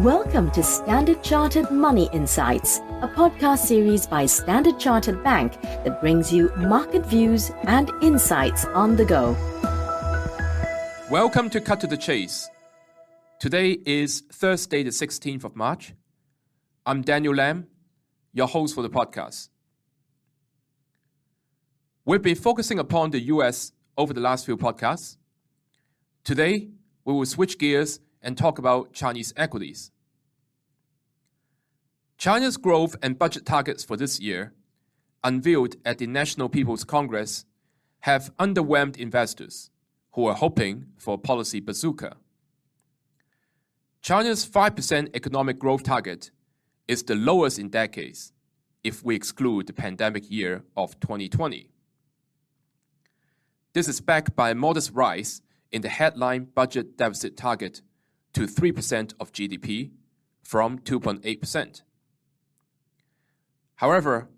Welcome to Standard Chartered Money Insights, a podcast series by Standard Chartered Bank that brings you market views and insights on the go. Welcome to Cut to the Chase. Today is Thursday, the 16th of March. I'm Daniel Lam, your host for the podcast. We've been focusing upon the US over the last few podcasts. Today, we will switch gears and talk about Chinese equities. China's growth and budget targets for this year, unveiled at the National People's Congress, have underwhelmed investors who are hoping for a policy bazooka. China's 5% economic growth target is the lowest in decades if we exclude the pandemic year of 2020. This is backed by a modest rise in the headline budget deficit target to 3% of GDP from 2.8%. However,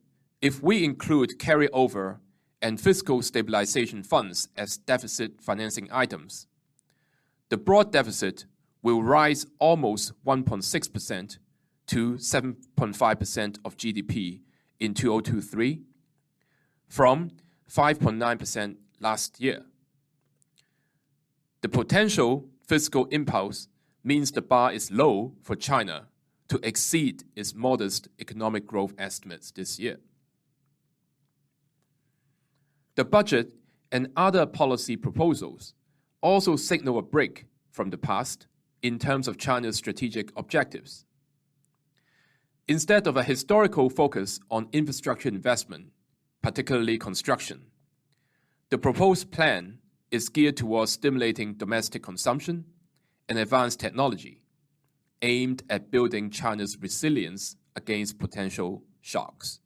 if we include carryover and fiscal stabilization funds as deficit financing items, the broad deficit will rise almost 1.6% to 7.5% of GDP in 2023 from 5.9% last year. The potential fiscal impulse means the bar is low for China to exceed its modest economic growth estimates this year. The budget and other policy proposals also signal a break from the past in terms of China's strategic objectives. Instead of a historical focus on infrastructure investment, particularly construction, the proposed plan is geared towards stimulating domestic consumption and advanced technology, aimed at building China's resilience against potential shocks.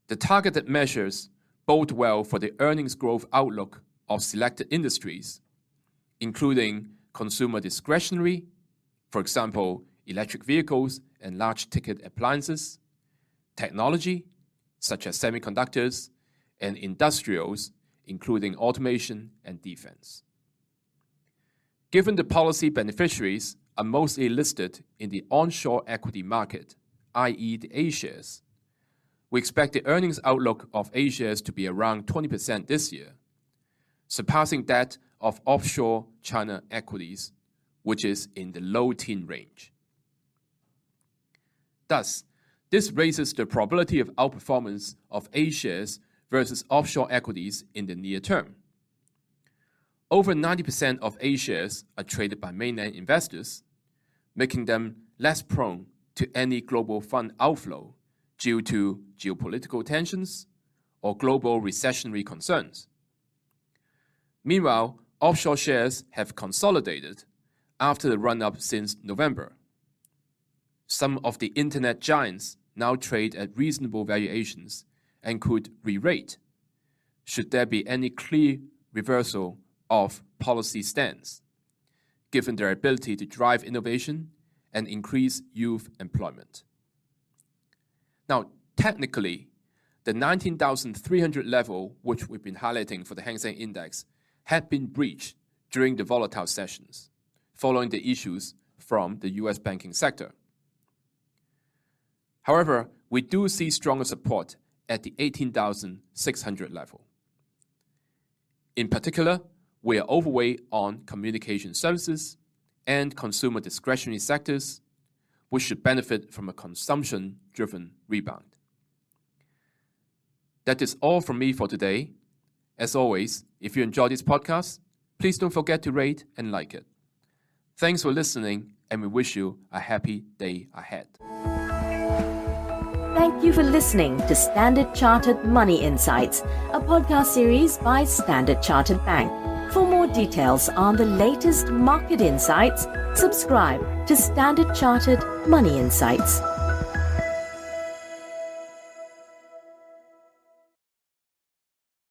The targeted measures bode well for the earnings growth outlook of selected industries, including consumer discretionary, for example, electric vehicles and large-ticket appliances, technology, such as semiconductors, and industrials, including automation and defense. Given the policy beneficiaries are mostly listed in the onshore equity market, i.e. the A-shares, we expect the earnings outlook of A-shares to be around 20% this year, surpassing that of offshore China equities, which is in the low teen range. Thus, this raises the probability of outperformance of A-shares versus offshore equities in the near term. Over 90% of A-shares are traded by mainland investors, making them less prone to any global fund outflow due to geopolitical tensions or global recessionary concerns. Meanwhile, offshore shares have consolidated after the run-up since November. Some of the internet giants now trade at reasonable valuations and could re-rate should there be any clear reversal of policy stance, given their ability to drive innovation and increase youth employment. Now, technically, the 19,300 level, which we've been highlighting for the Hang Seng Index, had been breached during the volatile sessions, following the issues from the US banking sector. However, we do see stronger support at the 18,600 level. In particular, we are overweight on communication services and consumer discretionary sectors, which should benefit from a consumption-driven rebound. That is all from me for today. As always, if you enjoy this podcast, please don't forget to rate and like it. Thanks for listening, and we wish you a happy day ahead. Thank you for listening to Standard Chartered Money Insights, a podcast series by Standard Chartered Bank. For more details on the latest market insights, subscribe to Standard Chartered Money Insights.